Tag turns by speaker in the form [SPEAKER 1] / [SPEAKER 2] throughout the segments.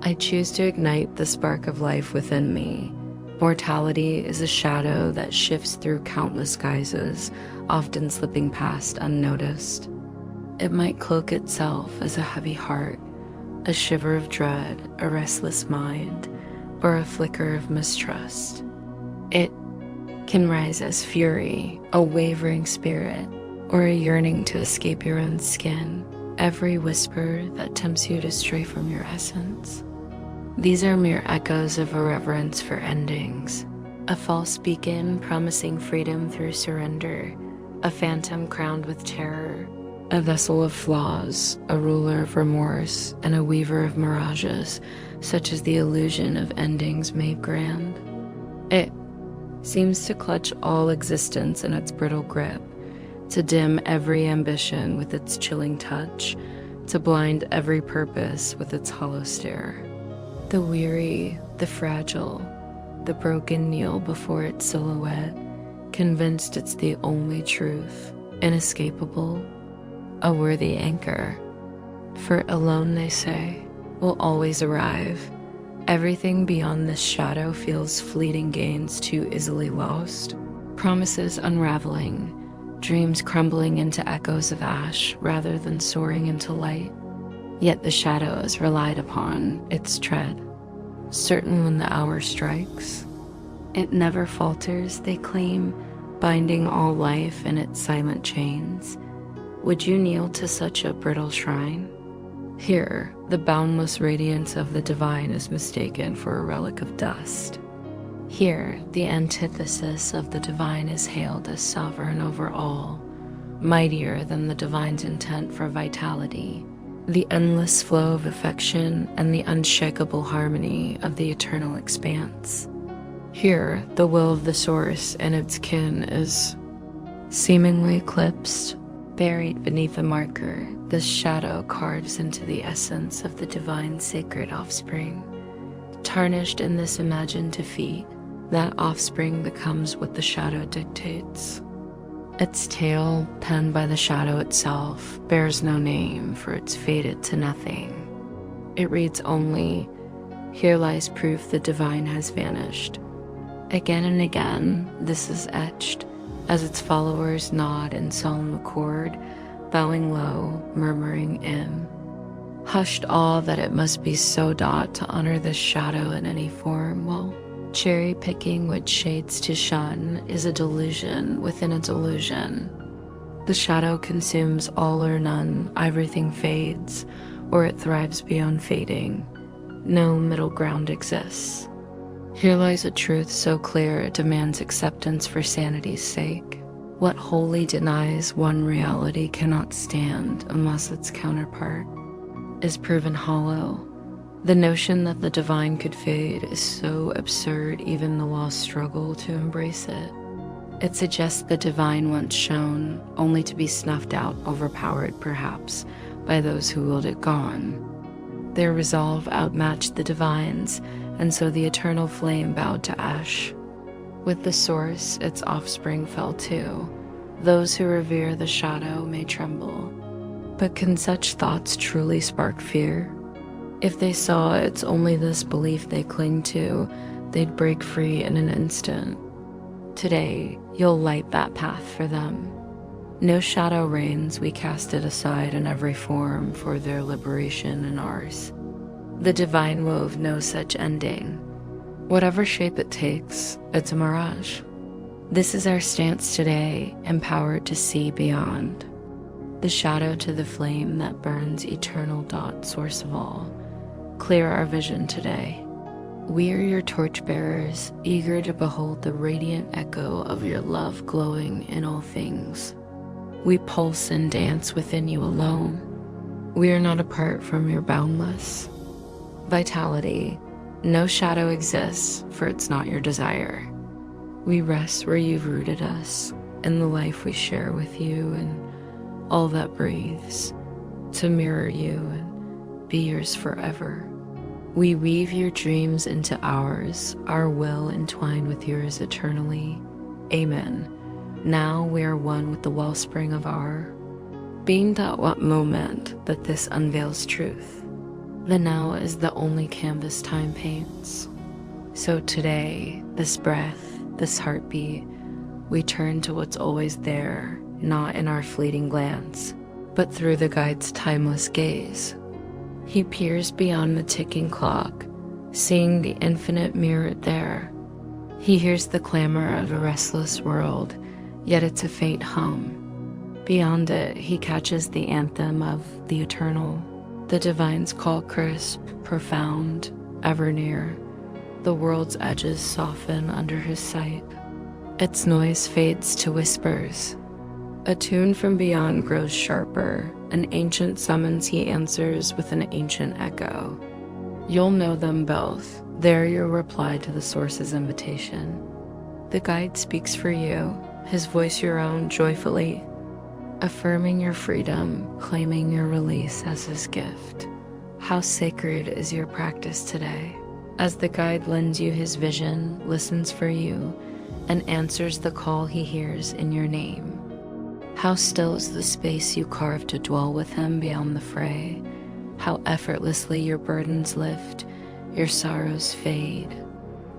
[SPEAKER 1] I choose to ignite the spark of life within me. Mortality is a shadow that shifts through countless guises, often slipping past unnoticed. It might cloak itself as a heavy heart, a shiver of dread, a restless mind, or a flicker of mistrust. It can rise as fury, a wavering spirit, or a yearning to escape your own skin, every whisper that tempts you to stray from your essence. These are mere echoes of a reverence for endings, a false beacon promising freedom through surrender, a phantom crowned with terror, a vessel of flaws, a ruler of remorse, and a weaver of mirages, such as the illusion of endings made grand. It seems to clutch all existence in its brittle grip, to dim every ambition with its chilling touch, to blind every purpose with its hollow stare. The weary, the fragile, the broken kneel before its silhouette, convinced it's the only truth, inescapable, a worthy anchor. For alone, they say, will always arrive. Everything beyond this shadow feels fleeting gains too easily lost, promises unraveling, dreams crumbling into echoes of ash rather than soaring into light. Yet the shadow is relied upon, its tread, certain when the hour strikes. It never falters, they claim, binding all life in its silent chains. Would you kneel to such a brittle shrine? Here, the boundless radiance of the divine is mistaken for a relic of dust. Here, the antithesis of the divine is hailed as sovereign over all, mightier than the divine's intent for vitality, the endless flow of affection and the unshakable harmony of the eternal expanse. Here, the will of the source and its kin is seemingly eclipsed, buried beneath a marker. This shadow carves into the essence of the divine's sacred offspring. Tarnished in this imagined defeat, that offspring becomes what the shadow dictates. Its tale, penned by the shadow itself, bears no name, for it's faded to nothing. It reads only, "Here lies proof the divine has vanished." Again and again, this is etched, as its followers nod in solemn accord, bowing low, murmuring in hushed awe that it must be so dot to honor this shadow in any form, while cherry-picking which shades to shun is a delusion within a delusion. The shadow consumes all or none, everything fades, or it thrives beyond fading. No middle ground exists. Here lies a truth so clear it demands acceptance for sanity's sake. What wholly denies one reality cannot stand unless its counterpart is proven hollow. The notion that the divine could fade is so absurd even the lost struggle to embrace it. It suggests the divine once shone, only to be snuffed out, overpowered perhaps, by those who willed it gone. Their resolve outmatched the divine's, and so the eternal flame bowed to ash. With the source, its offspring fell too. Those who revere the shadow may tremble. But can such thoughts truly spark fear? If they saw it's only this belief they cling to, they'd break free in an instant. Today, you'll light that path for them. No shadow reigns, we cast it aside in every form for their liberation and ours. The divine wove no such ending. Whatever shape it takes, it's a mirage. This is our stance today, empowered to see beyond. The shadow to the flame that burns, eternal dot, source of all. Clear our vision today. We are your torchbearers, eager to behold the radiant echo of your love glowing in all things. We pulse and dance within you alone. We are not apart from your boundless vitality. No shadow exists, for it's not your desire. We rest where you've rooted us, in the life we share with you and all that breathes, to mirror you and be yours forever. We weave your dreams into ours, our will entwined with yours eternally. Amen. Now we are one with the wellspring of our being. At what moment that this unveils truth? The now is the only canvas time paints. So today, this breath, this heartbeat, we turn to what's always there, not in our fleeting glance, but through the guide's timeless gaze. He peers beyond the ticking clock, seeing the infinite mirrored there. He hears the clamor of a restless world, yet it's a faint hum. Beyond it, he catches the anthem of the eternal. The divine's call crisp, profound, ever near. The world's edges soften under his sight. Its noise fades to whispers. A tune from beyond grows sharper. An ancient summons he answers with an ancient echo. You'll know them both. They're your reply to the source's invitation. The guide speaks for you, his voice your own, joyfully, affirming your freedom, claiming your release as his gift. How sacred is your practice today, as the guide lends you his vision, listens for you, and answers the call he hears in your name. How still is the space you carve to dwell with him beyond the fray. How effortlessly your burdens lift, your sorrows fade.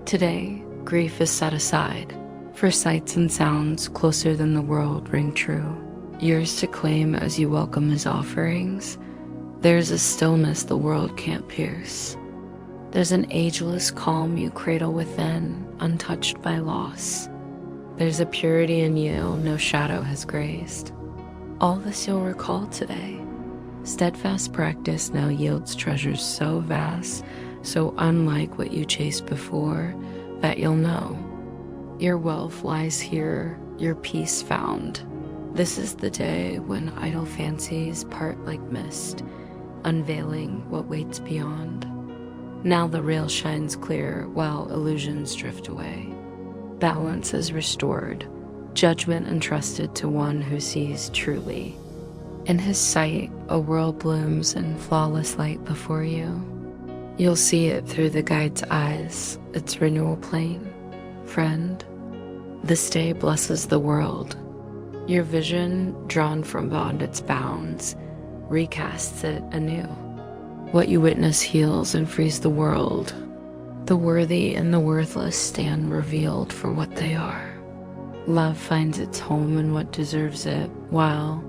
[SPEAKER 1] Today, grief is set aside, for sights and sounds closer than the world ring true. Yours to claim as you welcome his offerings. There's a stillness the world can't pierce. There's an ageless calm you cradle within, untouched by loss. There's a purity in you no shadow has grazed. All this you'll recall today. Steadfast practice now yields treasures so vast, so unlike what you chased before, that you'll know. Your wealth lies here, your peace found. This is the day when idle fancies part like mist, unveiling what waits beyond. Now the rail shines clear while illusions drift away. Balance is restored, judgment entrusted to one who sees truly. In his sight, a world blooms in flawless light before you. You'll see it through the guide's eyes, its renewal plain. Friend, this day blesses the world. Your vision, drawn from beyond its bounds, recasts it anew. What you witness heals and frees the world. The worthy and the worthless stand revealed for what they are. Love finds its home in what deserves it, while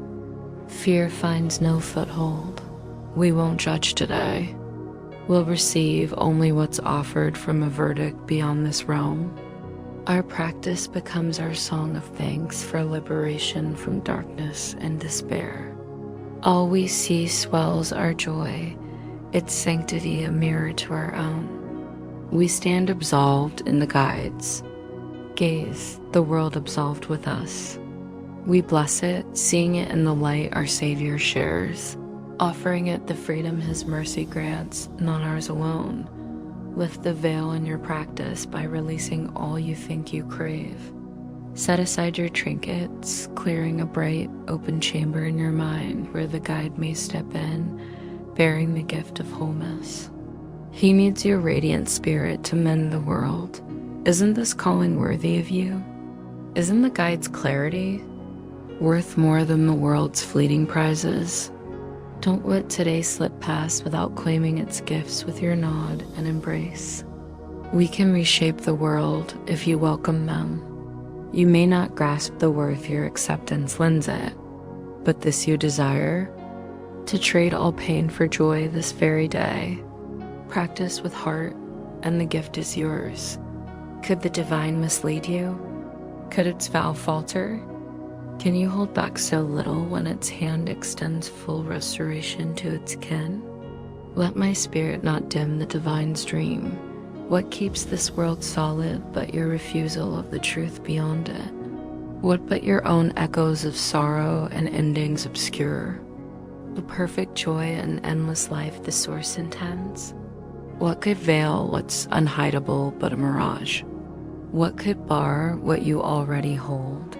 [SPEAKER 1] fear finds no foothold. We won't judge today. We'll receive only what's offered from a verdict beyond this realm. Our practice becomes our song of thanks for liberation from darkness and despair. All we see swells our joy, its sanctity a mirror to our own. We stand absolved in the guides. Gaze, the world absolved with us. We bless it, seeing it in the light our Savior shares, offering it the freedom his mercy grants, not ours alone. Lift the veil in your practice by releasing all you think you crave. Set aside your trinkets, clearing a bright, open chamber in your mind where the guide may step in, bearing the gift of wholeness. He needs your radiant spirit to mend the world. Isn't this calling worthy of you? Isn't the guide's clarity worth more than the world's fleeting prizes? Don't let today slip past without claiming its gifts with your nod and embrace. We can reshape the world if you welcome them. You may not grasp the worth your acceptance lends it, but this you desire, to trade all pain for joy this very day. Practice with heart, and the gift is yours. Could the divine mislead you? Could its vow falter? Can you hold back so little when its hand extends full restoration to its kin? Let my spirit not dim the divine's dream. What keeps this world solid but your refusal of the truth beyond it? What but your own echoes of sorrow and endings obscure? The perfect joy and endless life the source intends? What could veil what's unhideable but a mirage? What could bar what you already hold,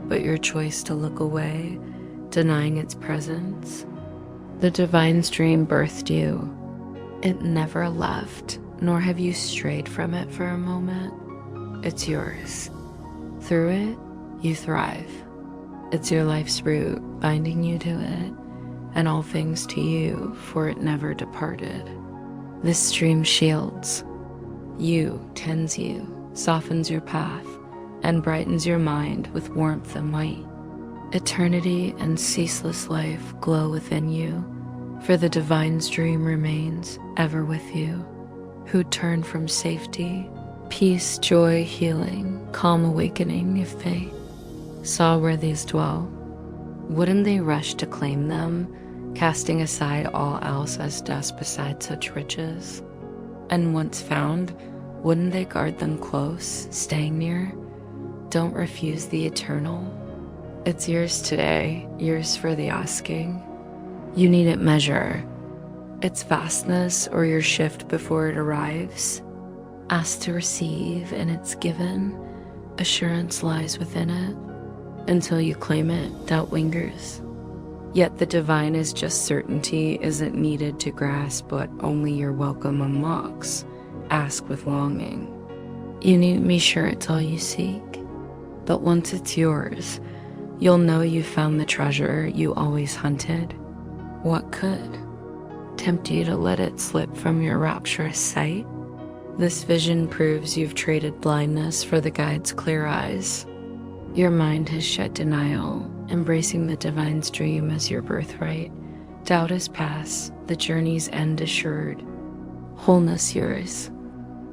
[SPEAKER 1] but your choice to look away, denying its presence? The divine's dream birthed you. It never left, nor have you strayed from it for a moment. It's yours. Through it, you thrive. It's your life's root, binding you to it, and all things to you, for it never departed. This stream shields you, tends you, softens your path, and brightens your mind with warmth and light. Eternity and ceaseless life glow within you, for the divine stream remains ever with you, who turn from safety, peace, joy, healing, calm awakening if they saw where these dwell. Wouldn't they rush to claim them, casting aside all else as dust beside such riches? And once found, wouldn't they guard them close, staying near? Don't refuse the eternal. It's yours today, yours for the asking. You needn't measure its vastness or your shift before it arrives. Ask to receive, and it's given. Assurance lies within it. Until you claim it, doubt lingers. Yet the divine is just certainty isn't needed to grasp what only your welcome unlocks. Ask with longing. You needn't be sure it's all you seek, but once it's yours, you'll know you found the treasure you always hunted. What could tempt you to let it slip from your rapturous sight? This vision proves you've traded blindness for the guide's clear eyes. Your mind has shed denial, embracing the divine stream as your birthright. Doubt is past, the journey's end assured. Wholeness yours.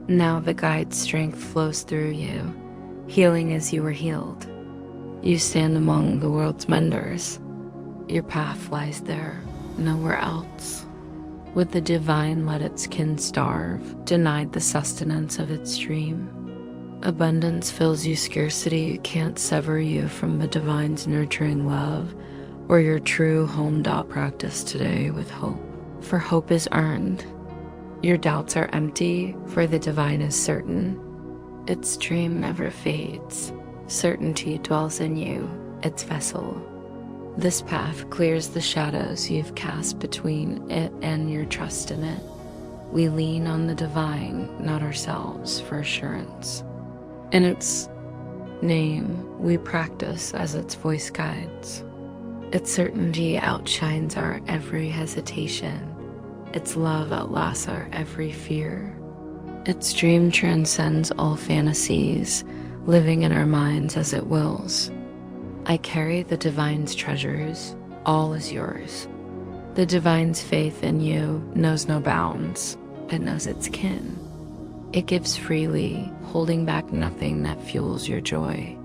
[SPEAKER 1] Now the guide's strength flows through you, healing as you were healed. You stand among the world's menders. Your path lies there, nowhere else. Would the divine let its kin starve, denied the sustenance of its stream? Abundance fills you, scarcity can't sever you from the divine's nurturing love, or your true home. Practice today with hope, for hope is earned. Your doubts are empty, for the divine is certain. Its stream never fades. Certainty dwells in you, its vessel. This path clears the shadows you've cast between it and your trust in it. We lean on the divine, not ourselves, for assurance. In its name, we practice as its voice guides. Its certainty outshines our every hesitation. Its love outlasts our every fear. Its dream transcends all fantasies, living in our minds as it wills. I carry the divine's treasures, all is yours. The divine's faith in you knows no bounds, it knows its kin. It gives freely, holding back nothing that fuels your joy.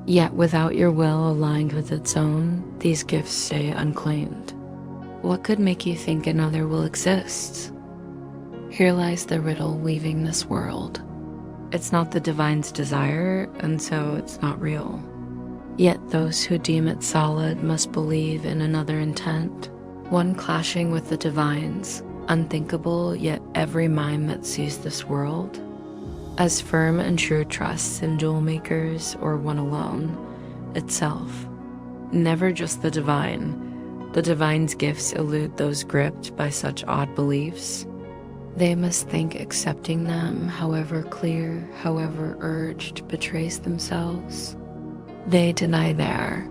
[SPEAKER 1] Yet without your will aligned with its own, these gifts stay unclaimed. What could make you think another will exist? Here lies the riddle weaving this world. It's not the divine's desire, and so it's not real. Yet those who deem it solid must believe in another intent, one clashing with the divine's, unthinkable, yet every mind that sees this world as firm and true trusts in jewel makers or one alone, itself. Never just the divine. The divine's gifts elude those gripped by such odd beliefs. They must think accepting them, however clear, however urged, betrays themselves. They deny their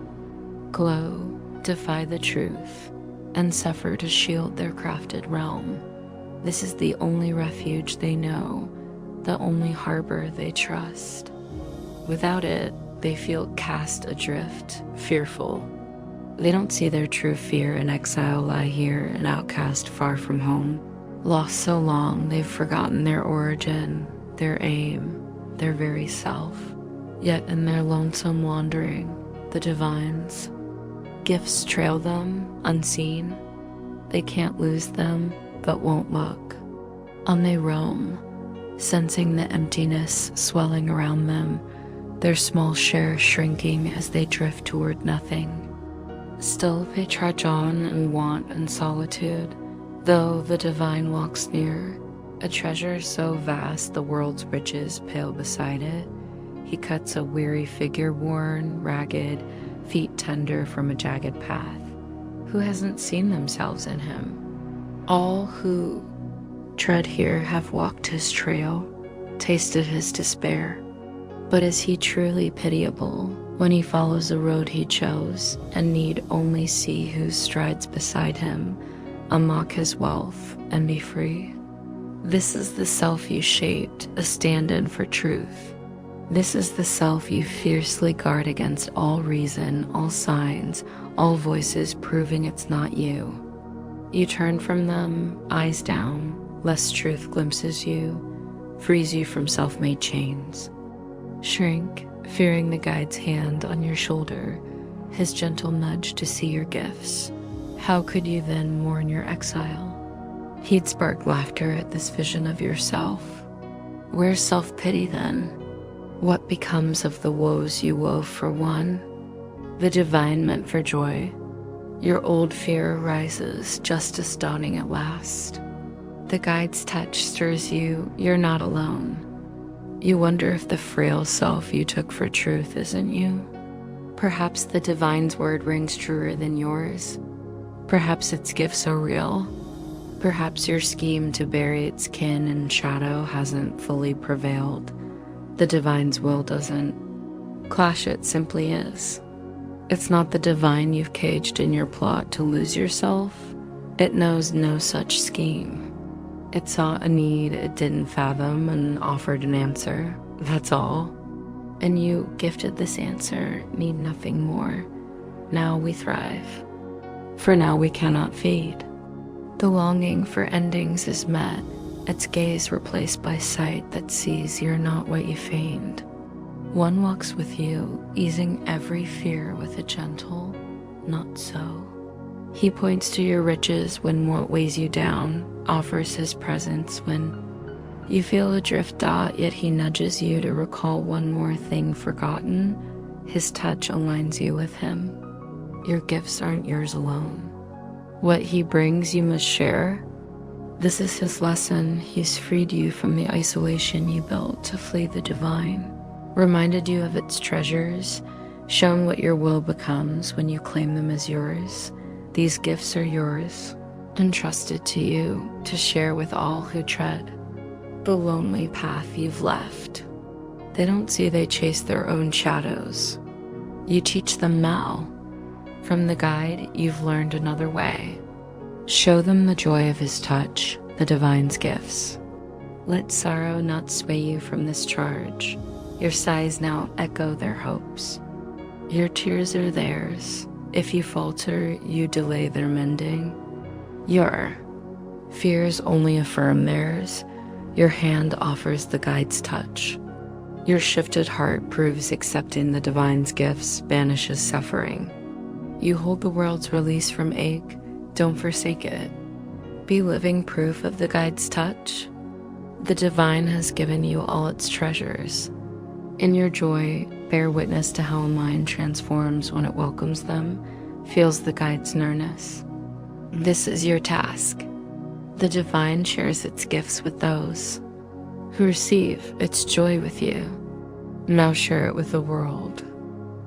[SPEAKER 1] glow, defy the truth, and suffer to shield their crafted realm. This is the only refuge they know, the only harbor they trust. Without it, they feel cast adrift, fearful. They don't see their true fear in exile lie here, an outcast far from home. Lost so long, they've forgotten their origin, their aim, their very self. Yet in their lonesome wandering, the divine's gifts trail them unseen. They can't lose them, but won't look. On they roam, sensing the emptiness swelling around them, their small share shrinking as they drift toward nothing. Still they trudge on in want and solitude, though the divine walks near, a treasure so vast the world's riches pale beside it. He cuts a weary figure worn, ragged, feet tender from a jagged path. Who hasn't seen themselves in him? All who tread here have walked his trail, tasted his despair. But is he truly pitiable? when he follows the road he chose and need only see who strides beside him, unlock his wealth, and be free. This is the self you shaped, a stand-in for truth. This is the self you fiercely guard against all reason, all signs, all voices proving it's not you. You turn from them, eyes down, lest truth glimpses you, frees you from self-made chains. Shrink, fearing the guide's hand on your shoulder, his gentle nudge to see your gifts. How could you then mourn your exile? He'd spark laughter at this vision of yourself. Where's self-pity then? What becomes of the woes you wove for one? The divine meant for joy. Your old fear arises, justice dawning at last. The guide's touch stirs you, you're not alone. You wonder if the frail self you took for truth isn't you. Perhaps the divine's word rings truer than yours. Perhaps its gifts are real. Perhaps your scheme to bury its kin in shadow hasn't fully prevailed. The divine's will doesn't clash, it simply is. It's not the divine you've caged in your plot to lose yourself. It knows no such scheme. It saw a need it didn't fathom and offered an answer, that's all. And you, gifted this answer, need nothing more. Now we thrive. For now we cannot feed. The longing for endings is met, its gaze replaced by sight that sees you're not what you feigned. One walks with you, easing every fear with a gentle, not so. He points to your riches when what weighs you down, offers his presence when you feel adrift, yet he nudges you to recall one more thing forgotten. His touch aligns you with him. Your gifts aren't yours alone. What he brings you must share. This is his lesson. He's freed you from the isolation you built to flee the divine, reminded you of its treasures, shown what your will becomes when you claim them as yours. These gifts are yours, entrusted to you to share with all who tread the lonely path you've left. They don't see they chase their own shadows. You teach them now. From the guide, you've learned another way. Show them the joy of his touch, the divine's gifts. Let sorrow not sway you from this charge. Your sighs now echo their hopes. Your tears are theirs. If you falter, you delay their mending. Your fears only affirm theirs. Your hand offers the guide's touch. Your shifted heart proves accepting the divine's gifts banishes suffering. You hold the world's release from ache. Don't forsake it. Be living proof of the guide's touch. The divine has given you all its treasures. In your joy, bear witness to how a mind transforms when it welcomes them, feels the guide's nearness. This is your task. The divine shares its gifts with those who receive its joy with you. Now share it with the world.